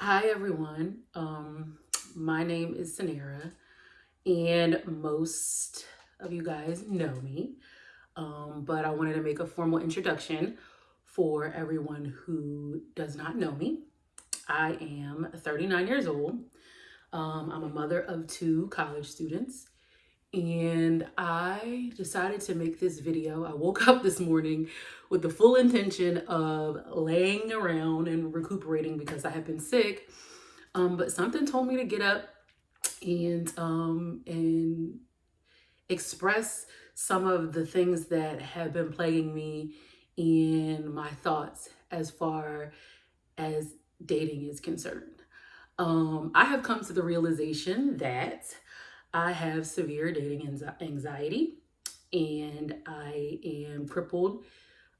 Hi, everyone. My name is Sanera, and most of you guys know me. But I wanted to make a formal introduction for everyone who does not know me. I am 39 years old. I'm a mother of two college students, and I decided to make this video. I woke up this morning with the full intention of laying around and recuperating because I have been sick. But something told me to get up and express some of the things that have been plaguing me in my thoughts as far as dating is concerned. I have come to the realization that I have severe dating anxiety, and I am crippled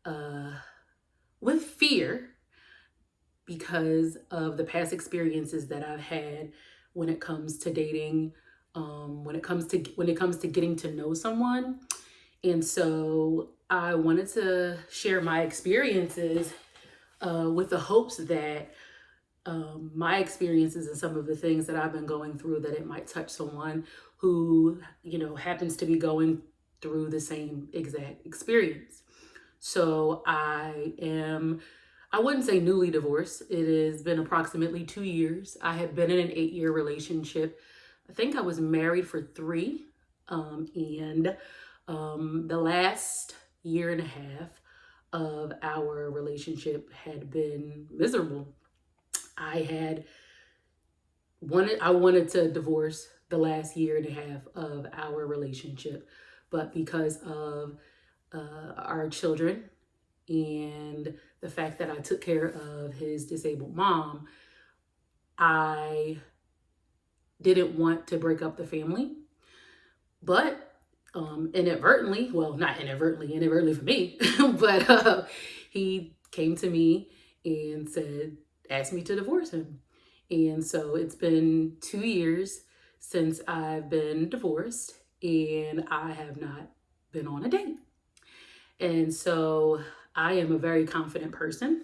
uh, with fear because of the past experiences that I've had when it comes to dating, when it comes to getting to know someone. And so I wanted to share my experiences with the hopes that my experiences and some of the things that I've been going through, that it might touch someone who happens to be going through the same exact experience. So I wouldn't say newly divorced. It has been approximately 2 years. I had been in an 8-year relationship. I think I was married for three. And the last year and a half of our relationship had been miserable. I wanted to divorce the last year and a half of our relationship, but because of our children and the fact that I took care of his disabled mom, I didn't want to break up the family. But inadvertently, well, not inadvertently, inadvertently for me, but he came to me and asked me to divorce him. And so it's been 2 years since I've been divorced, and I have not been on a date. And so I am a very confident person.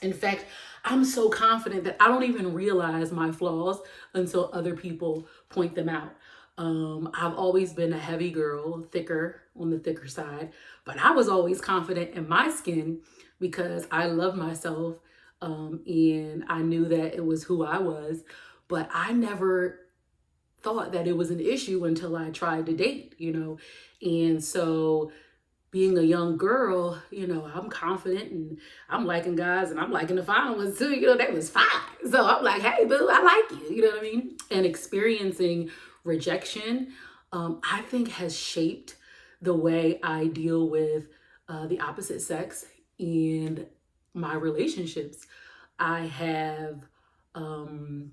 In fact, I'm so confident that I don't even realize my flaws until other people point them out. I've always been a heavy girl, thicker on the thicker side, but I was always confident in my skin because I love myself, and I knew that it was who I was. But I never thought that it was an issue until I tried to date. And so being a young girl, I'm confident and I'm liking guys and I'm liking the fine ones too. They was fine. So I'm like, hey, boo, I like you. You know what I mean? And experiencing rejection, I think has shaped the way I deal with the opposite sex and my relationships. I have, um,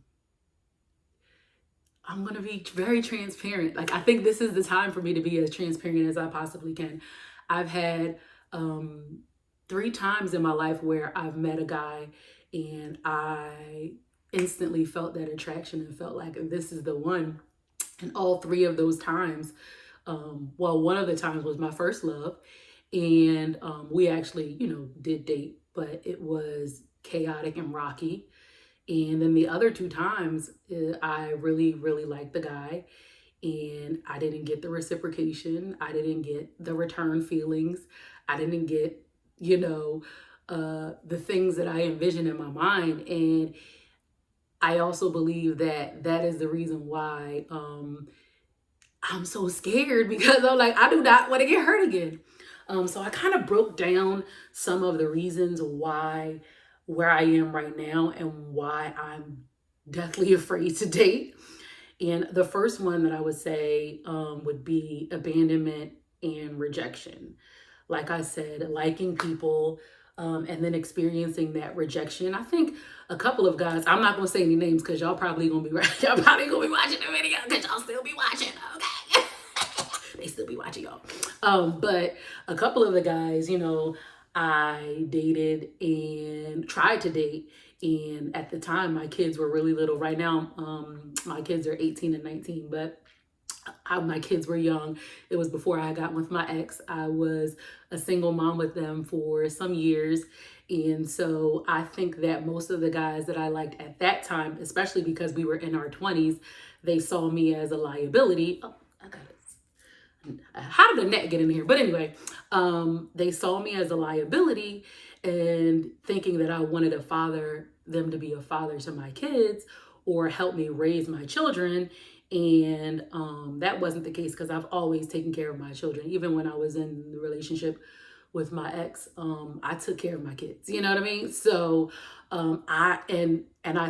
I'm going to be very transparent. Like, I think this is the time for me to be as transparent as I possibly can. I've had um, 3 times in my life where I've met a guy and I instantly felt that attraction and felt like this is the one. And all 3 of those times, well, one of the times was my first love. And we actually, did date, but it was chaotic and rocky. And then the other 2 times, I really, really liked the guy, and I didn't get the reciprocation. I didn't get the return feelings. I didn't get, the things that I envisioned in my mind. And I also believe that that is the reason why I'm so scared because I'm like, I do not want to get hurt again. So I kind of broke down some of the reasons why where I am right now and why I'm deathly afraid to date. And the first one that I would say would be abandonment and rejection. Like I said, liking people, and then experiencing that rejection. I think a couple of guys, I'm not going to say any names because y'all probably going to be right. Y'all probably going to be watching the video because y'all still be watching. Okay. They still be watching y'all. But a couple of the guys, I dated and tried to date. And at the time, my kids were really little. Right now, my kids are 18 and 19, but my kids were young. It was before I got with my ex. I was a single mom with them for some years. And so I think that most of the guys that I liked at that time, especially because we were in our 20s, they saw me as a liability. Oh, I got it. How did the net get in here? But anyway, they saw me as a liability and thinking that I wanted them to be a father to my kids or help me raise my children. And that wasn't the case because I've always taken care of my children. Even when I was in the relationship with my ex, I took care of my kids. You know what I mean? So I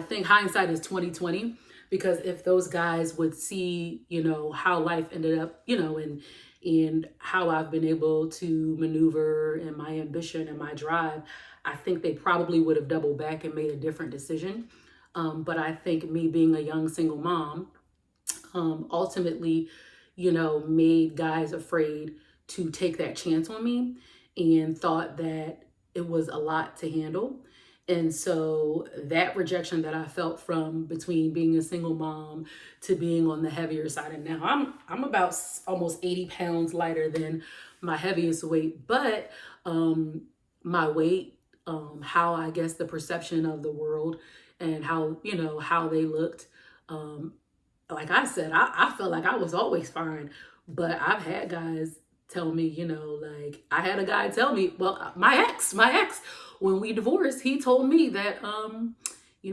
think hindsight is 2020, because if those guys would see, how life ended up, and how I've been able to maneuver and my ambition and my drive, I think they probably would have doubled back and made a different decision. But I think me being a young single mom, ultimately, made guys afraid to take that chance on me and thought that it was a lot to handle. And so that rejection that I felt from between being a single mom to being on the heavier side, and now I'm about almost 80 pounds lighter than my heaviest weight, but my weight, how I guess the perception of the world and how they looked, like I said, I felt like I was always fine, but I've had guys tell me, like I had a guy tell me, well, my ex, when we divorced, he told me that, he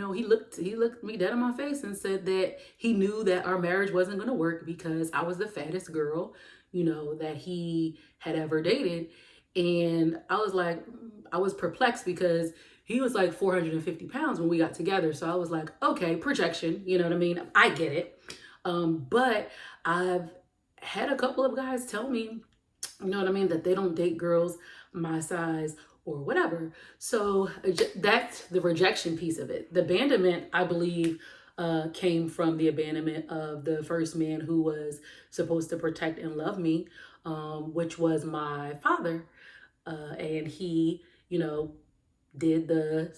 looked me dead in my face and said that he knew that our marriage wasn't going to work because I was the fattest girl, that he had ever dated. And I was like, I was perplexed because he was like 450 pounds when we got together. So I was like, okay, projection, you know what I mean? I get it. But I've had a couple of guys tell me, you know what I mean, that they don't date girls my size or whatever. So that's the rejection piece of it. The abandonment, I believe, came from the abandonment of the first man who was supposed to protect and love me, which was my father. And he, did the,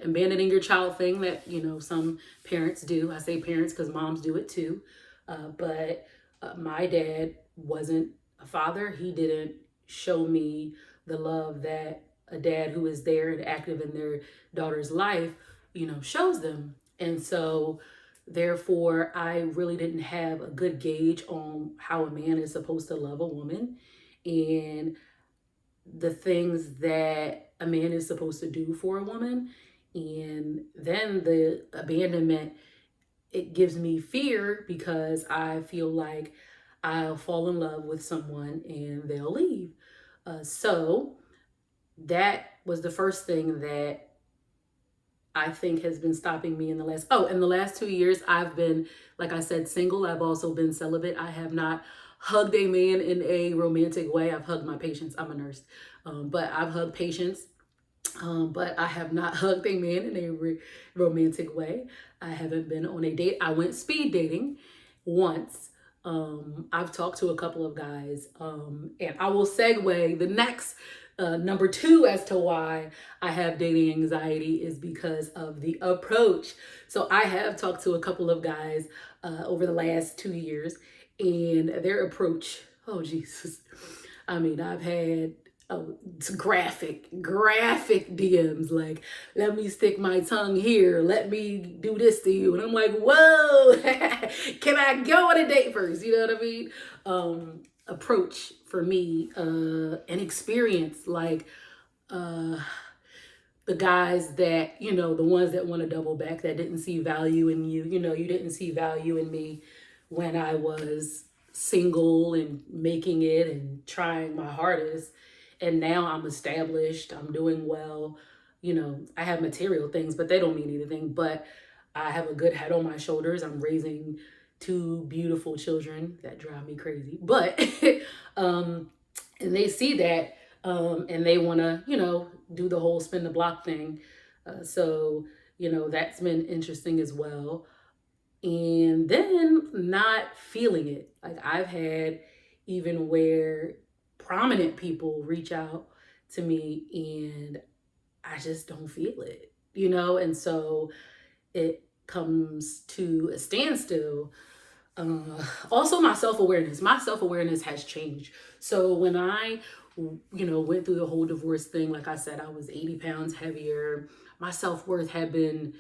abandoning your child thing that, some parents do. I say parents because moms do it too. But my dad wasn't a father. He didn't show me the love that a dad who is there and active in their daughter's life, shows them. And so therefore, I really didn't have a good gauge on how a man is supposed to love a woman and the things that a man is supposed to do for a woman. And then the abandonment, it gives me fear because I feel like I'll fall in love with someone and they'll leave. So that was the first thing that I think has been stopping me in the last 2 years, I've been, like I said, single. I've also been celibate. I have not hugged a man in a romantic way. I've hugged my patients. I'm a nurse. But I've hugged patients. But I have not hugged a man in a romantic way. I haven't been on a date. I went speed dating once. I've talked to a couple of guys, and I will segue the next number two as to why I have dating anxiety is because of the approach. So I have talked to a couple of guys over the last 2 years, and their approach, oh Jesus. I mean, I've had graphic DMs like, let me stick my tongue here, let me do this to you. And I'm like, whoa, can I go on a date first? You know what I mean? Approach for me, an experience like the guys that, the ones that want to double back, that didn't see value in you. You didn't see value in me when I was single and making it and trying my hardest. And now I'm established, I'm doing well. I have material things, but they don't mean anything. But I have a good head on my shoulders. I'm raising two beautiful children that drive me crazy. But, and they see that, and they want to, do the whole spin the block thing. So, that's been interesting as well. And then not feeling it. Like I've had even where prominent people reach out to me and I just don't feel it, and so it comes to a standstill. Also my self-awareness has changed. So when I went through the whole divorce thing. Like I said, I was 80 pounds heavier. My self-worth had been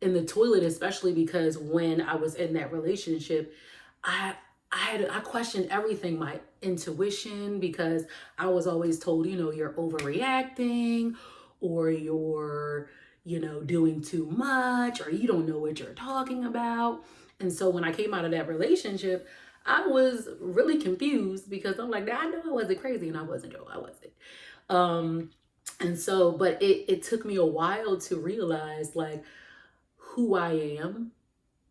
in the toilet, especially because when I was in that relationship, I I questioned everything, my intuition, because I was always told, you're overreacting, or you're, doing too much, or you don't know what you're talking about. And so when I came out of that relationship, I was really confused because I'm like, I know I wasn't crazy, and I wasn't, Joe. I wasn't. Um, and so, but it took me a while to realize like who I am,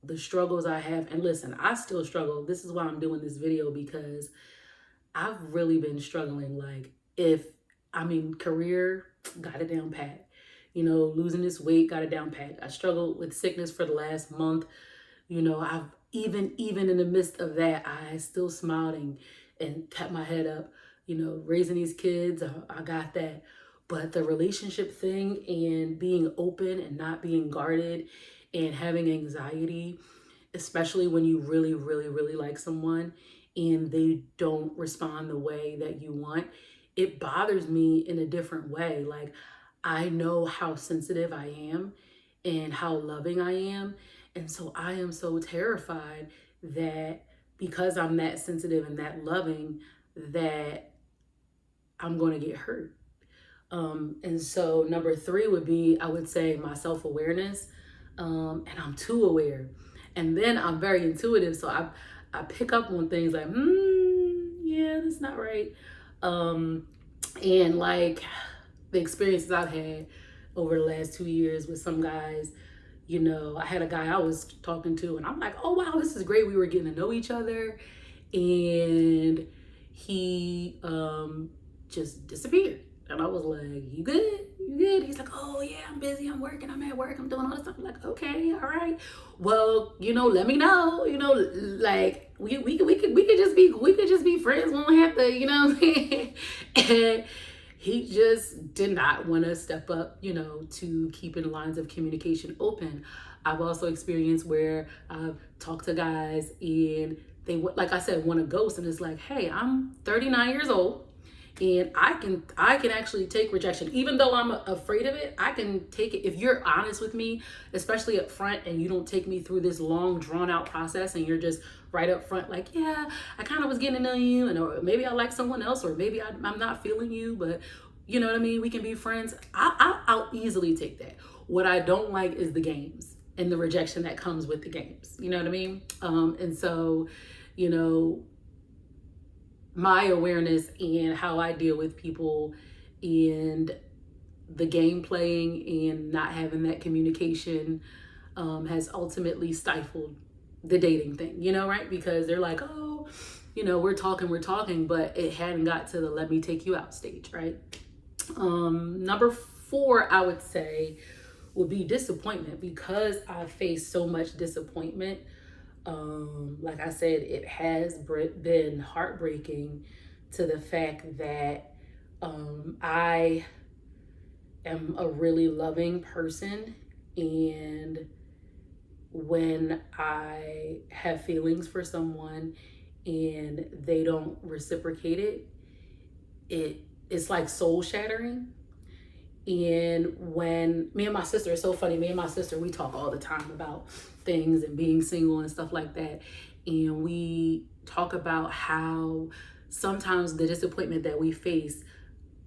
the struggles I have. And listen, I still struggle. This is why I'm doing this video, because I've really been struggling. Like, career, got it down pat. Losing this weight, got it down pat. I struggled with sickness for the last month. I've even in the midst of that, I still smiled and kept my head up. Raising these kids, I got that. But the relationship thing and being open and not being guarded and having anxiety, especially when you really, really, really like someone and they don't respond the way that you want, it bothers me in a different way. Like, I know how sensitive I am and how loving I am. And so I am so terrified that because I'm that sensitive and that loving, that I'm going to get hurt. And so number three would be, I would say, my self-awareness. And I'm too aware. And then I'm very intuitive. So I pick up on things like, yeah, that's not right. And like the experiences I've had over the last 2 years with some guys, I had a guy I was talking to, and I'm like, oh, wow, this is great. We were getting to know each other. And he just disappeared. And I was like, you good? You good? He's like, oh yeah, I'm busy. I'm working. I'm at work. I'm doing all this stuff. I'm like, okay, all right. Well, let me know. Like we could just be friends. We don't have to, And he just did not want to step up, to keeping lines of communication open. I've also experienced where I've talked to guys and they, like I said, want to ghost, and it's like, hey, I'm 39 years old. And I can actually take rejection, even though I'm afraid of it. I can take it if you're honest with me, especially up front, and you don't take me through this long drawn out process, and you're just right up front like, yeah, I kind of was getting to know you, and or maybe I like someone else, or maybe I'm not feeling you, but you know what I mean, we can be friends. I'll easily take that. What I don't like is the games and the rejection that comes with the games, you know what I mean? And so, my awareness and how I deal with people and the game playing and not having that communication has ultimately stifled the dating thing, right? Because they're like, oh, we're talking, but it hadn't got to the let me take you out stage, right? Number four, I would say, would be disappointment. Because I faced so much disappointment, like I said, it has been heartbreaking to the fact that I am a really loving person, and when I have feelings for someone and they don't reciprocate it's like soul shattering. And when me and my sister, it's so funny, me and my sister, we talk all the time about things and being single and stuff like that. And we talk about how sometimes the disappointment that we face,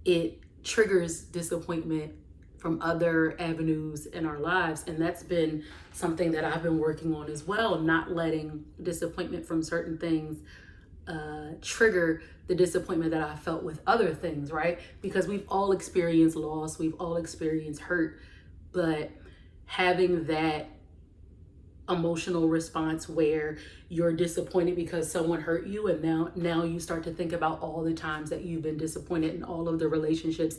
it triggers disappointment from other avenues in our lives. And that's been something that I've been working on as well, not letting disappointment from certain things trigger the disappointment that I felt with other things, right? Because we've all experienced loss, we've all experienced hurt, but having that emotional response where you're disappointed because someone hurt you, and now you start to think about all the times that you've been disappointed in all of the relationships,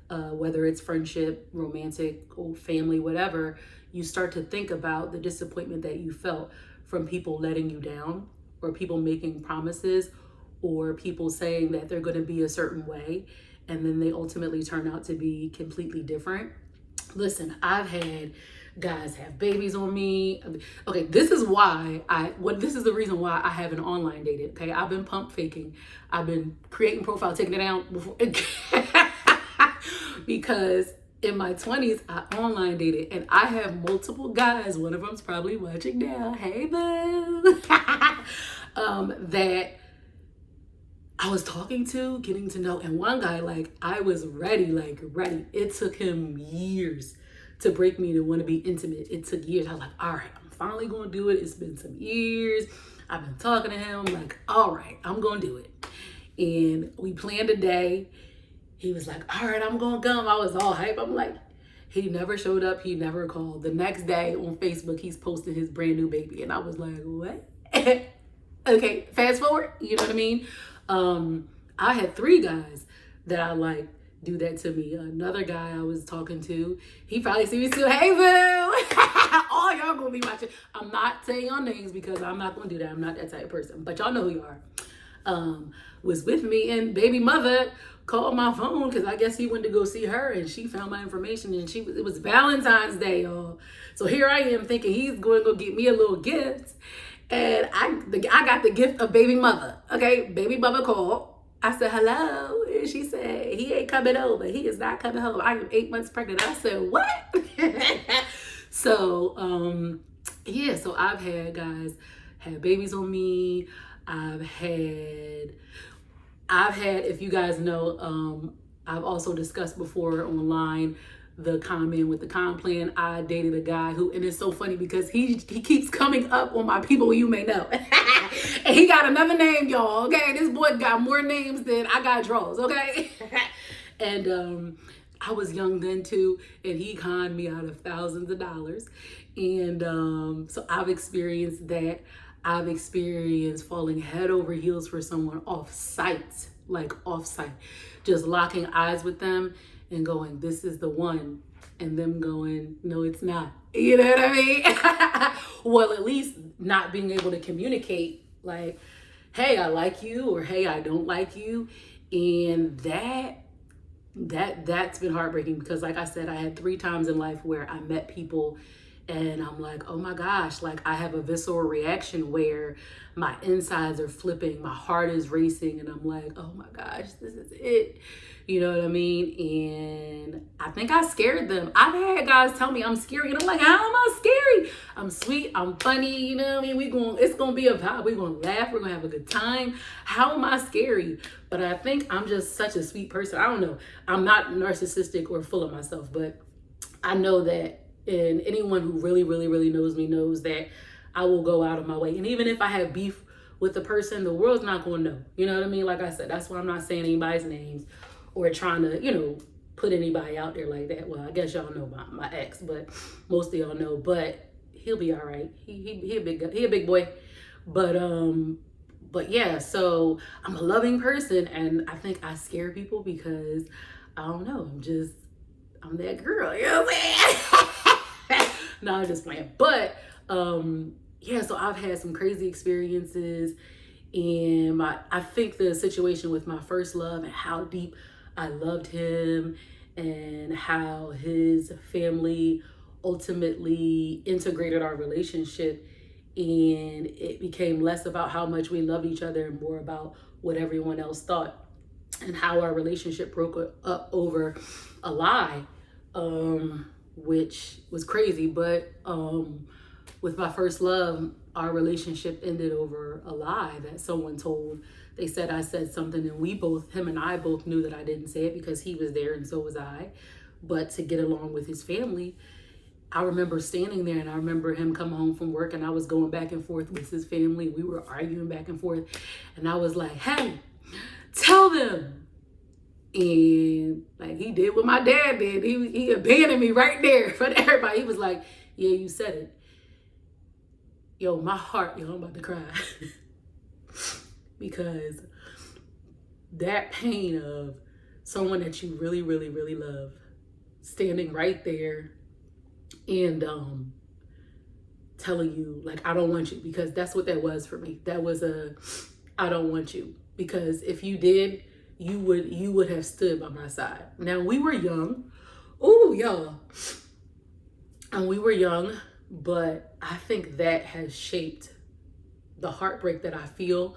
whether it's friendship, romantic, or family, whatever. You start to think about the disappointment that you felt from people letting you down, or people making promises, or people saying that they're going to be a certain way, and then they ultimately turn out to be completely different. Listen, I've had guys have babies on me. Okay, this is the reason why I haven't online dated. Okay, I've been pump faking. I've been creating profile, taking it down before because in my 20s I online dated, and I have multiple guys. One of them's probably watching now. Hey boo. That I was talking to, getting to know, and one guy, like, I was ready. It took him years to break me to want to be intimate. It took years. I was like, all right, I'm finally going to do it. It's been some years. I've been talking to him. I'm like, all right, I'm going to do it. And we planned a day. He was like, all right, I'm going to come. I was all hype. I'm like, he never showed up. He never called. The next day on Facebook, he's posting his brand new baby. And I was like, what? Okay, fast forward. You know what I mean? I had 3 guys that I like do that to me. Another guy I was talking to, he probably see me too. Hey boo, all y'all gonna be watching. I'm not saying your names because I'm not gonna do that. I'm not that type of person, but y'all know who you are. Was with me, and baby mother called my phone because I guess he went to go see her, and she found my information, and it was Valentine's Day, y'all. So here I am thinking he's going to go get me a little gift. And I got the gift of baby mother. Okay, baby mother called. I said, hello. And she said, he ain't coming over. He is not coming home. I am 8 months pregnant. I said, what? So, yeah, so I've had guys have babies on me. I've had, if you guys know, I've also discussed before online the comment with the comp plan. I dated a guy who, and it's so funny because he keeps coming up on my people you may know. And he got another name, y'all. Okay, this boy got more names than I got draws. Okay. And I was young then too, and he conned me out of thousands of dollars. And so I've experienced that. I've experienced falling head over heels for someone off site, just locking eyes with them and going, this is the one, and them going, no, it's not. You know what I mean? Well, at least not being able to communicate, like, hey, I like you, or hey, I don't like you. And that's been heartbreaking because, like I said, I had 3 times in life where I met people and I'm like, oh my gosh, like I have a visceral reaction where my insides are flipping, my heart is racing, and I'm like, oh my gosh, this is it. You know what I mean? And I think I scared them. I've had guys tell me I'm scary, and I'm like, how am I scary? I'm sweet, I'm funny, you know what I mean? It's gonna be a vibe. We're gonna laugh, we're gonna have a good time. How am I scary? But I think I'm just such a sweet person. I don't know. I'm not narcissistic or full of myself, but I know that, and anyone who really, really, really knows me knows that I will go out of my way. And even if I have beef with the person, the world's not going to know. You know what I mean? Like I said, that's why I'm not saying anybody's names or trying to, put anybody out there like that. Well, I guess y'all know my ex, but most of y'all know. But he'll be all right. He a big guy. He a big boy. But yeah, so I'm a loving person, and I think I scare people because I don't know. I'm that girl. You know what I'm saying? No, I'm just playing. But yeah, so I've had some crazy experiences, and I think the situation with my first love and how deep I loved him and how his family ultimately integrated our relationship, and it became less about how much we loved each other and more about what everyone else thought, and how our relationship broke up over a lie, which was crazy. But with my first love, our relationship ended over a lie that someone told. They said I said something, and him and I both knew that I didn't say it because he was there and so was I. But to get along with his family, I remember standing there, and I remember him coming home from work, and I was going back and forth with his family. We were arguing back and forth, and I was like, hey, tell them. And like he did what my dad did. He abandoned me right there in front of everybody. He was like, yeah, you said it. Yo, my heart, I'm about to cry. Because that pain of someone that you really, really, really love standing right there and telling you, like, I don't want you, because that's what that was for me. That was I don't want you. Because if you did, you would have stood by my side. Now, we were young. Ooh, y'all. And we were young, but I think that has shaped the heartbreak that I feel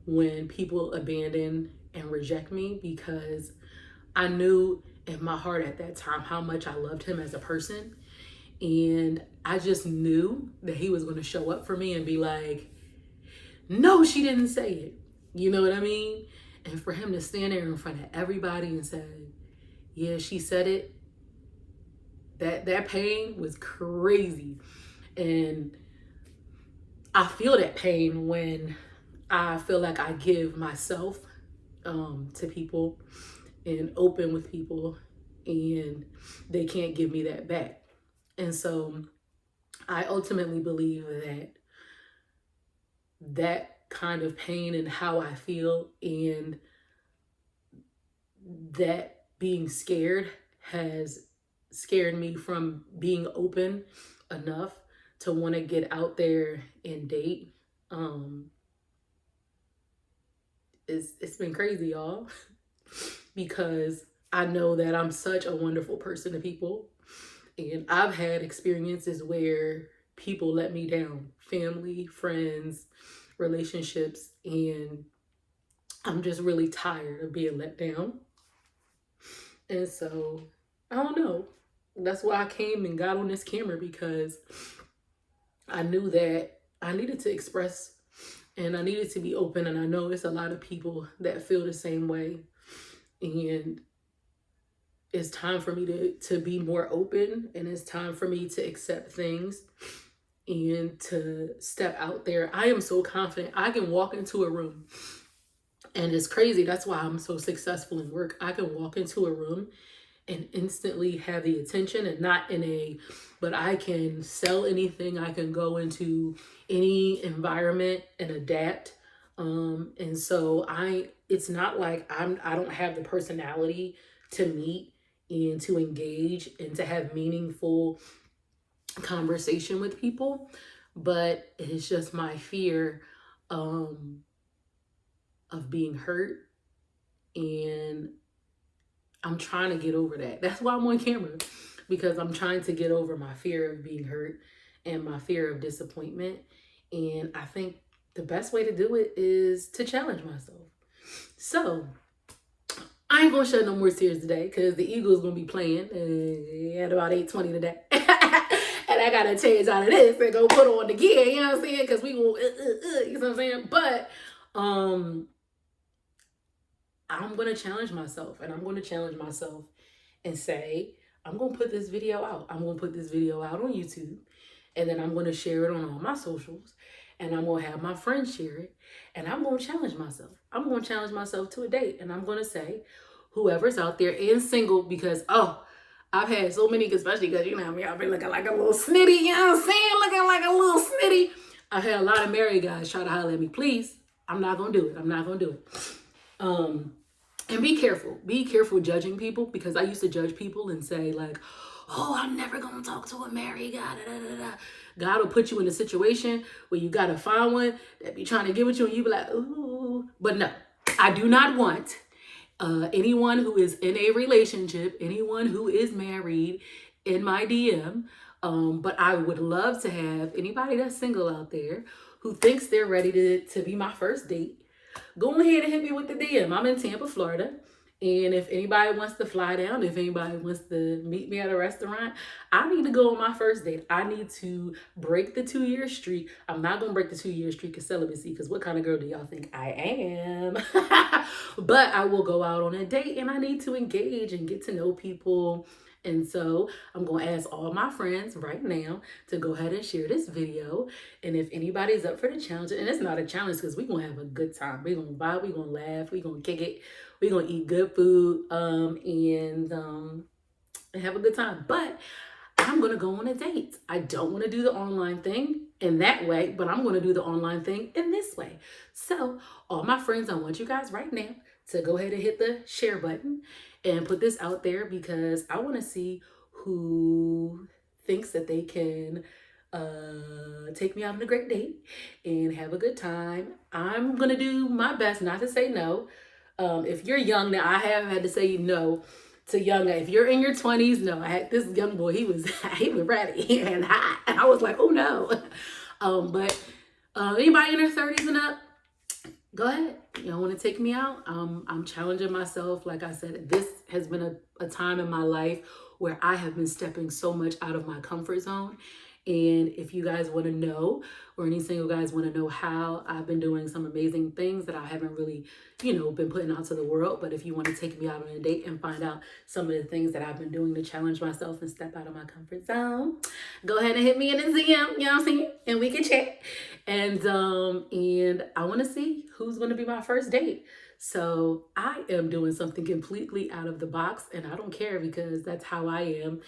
when people abandon and reject me, because I knew in my heart at that time how much I loved him as a person. And I just knew that he was going to show up for me and be like, no, she didn't say it. You know what I mean? And for him to stand there in front of everybody and say, yeah, she said it, that pain was crazy. And I feel that pain when I feel like I give myself to people and open with people, and they can't give me that back. And so I ultimately believe that that kind of pain and how I feel and that being scared has scared me from being open enough to want to get out there and date. Um, it's been crazy, y'all, because I know that I'm such a wonderful person to people. And I've had experiences where people let me down, family, friends, relationships, and I'm just really tired of being let down. And so, I don't know. That's why I came and got on this camera, because I knew that I needed to express and I needed to be open. And I know it's a lot of people that feel the same way. And it's time for me to be more open, and it's time for me to accept things and to step out there. I am so confident. I can walk into a room, and it's crazy. That's why I'm so successful in work. I can walk into a room and instantly have the attention, and not in a, but I can sell anything. I can go into any environment and adapt. And so it's not like I don't have the personality to meet and to engage and to have meaningful conversation with people, but it's just my fear um, of being hurt, and I'm trying to get over that. That's why I'm on camera, because I'm trying to get over my fear of being hurt and my fear of disappointment. And I think the best way to do it is to challenge myself. So I ain't gonna shed no more tears today, because the Eagles gonna be playing at about 8:20 today. And I gotta change out of this and go put on the gear, you know what I'm saying? Because we gonna, you know what I'm saying? But I'm gonna challenge myself, and I'm gonna challenge myself and say, I'm gonna put this video out. I'm gonna put this video out on YouTube, and then I'm gonna share it on all my socials, and I'm gonna have my friends share it, and I'm gonna challenge myself. I'm gonna challenge myself to a date, and I'm gonna say, whoever's out there and single, because I've had so many, especially because you know me, I've been looking like a little snitty, you know what I'm saying? Looking like a little snitty. I had a lot of married guys try to holler at me. Please, I'm not gonna do it. I'm not gonna do it. And be careful. Be careful judging people, because I used to judge people and say like, oh, I'm never going to talk to a married guy. Da, da, da, da. God will put you in a situation where you got to find one that be trying to get with you, and you be like, ooh. But no, I do not want anyone who is in a relationship, anyone who is married in my DM. But I would love to have anybody that's single out there who thinks they're ready to be my first date. Go ahead and hit me with the DM. I'm in Tampa, Florida. And if anybody wants to fly down, if anybody wants to meet me at a restaurant, I need to go on my first date. I need to break the 2-year streak. I'm not going to break the 2-year streak of celibacy, because what kind of girl do y'all think I am? But I will go out on a date, and I need to engage and get to know people. And so I'm going to ask all my friends right now to go ahead and share this video. And if anybody's up for the challenge, and it's not a challenge, because we're going to have a good time. We're going to vibe, we're going to laugh, we're going to kick it. We're going to eat good food and have a good time. But I'm going to go on a date. I don't want to do the online thing in that way, but I'm going to do the online thing in this way. So all my friends, I want you guys right now to go ahead and hit the share button and put this out there, because I want to see who thinks that they can take me out on a great date and have a good time. I'm going to do my best not to say no. If you're young, now I have had to say no to young. If you're in your 20s, no, I had this young boy. He was ready and hot, and I was like, oh no. But anybody in their 30s and up, go ahead. Y'all want to take me out? I'm challenging myself. Like I said, this has been a time in my life where I have been stepping so much out of my comfort zone. And if you guys want to know, or any single guys want to know how I've been doing some amazing things that I haven't really, been putting out to the world. But if you want to take me out on a date and find out some of the things that I've been doing to challenge myself and step out of my comfort zone, go ahead and hit me in the DM, you know what I'm saying? And we can chat. And I want to see who's going to be my first date. So I am doing something completely out of the box, and I don't care because that's how I am,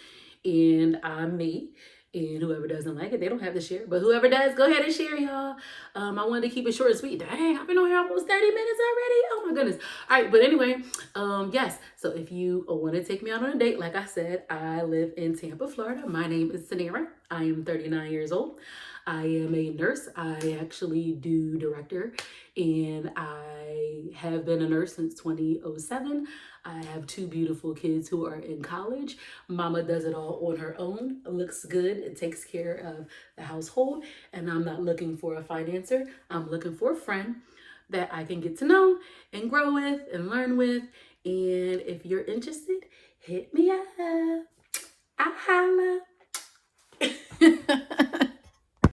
and I'm me. And whoever doesn't like it, they don't have to share. But whoever does, go ahead and share, y'all. I wanted to keep it short and sweet. Dang, I've been on here almost 30 minutes already. Oh my goodness. All right, but anyway, yes. So if you want to take me out on a date, like I said, I live in Tampa, Florida. My name is Sanera. I am 39 years old. I am a nurse. I actually do director, and I have been a nurse since 2007. I have two beautiful kids who are in college. Mama does it all on her own, looks good, it takes care of the household, and I'm not looking for a financer. I'm looking for a friend that I can get to know and grow with and learn with. And if you're interested, hit me up.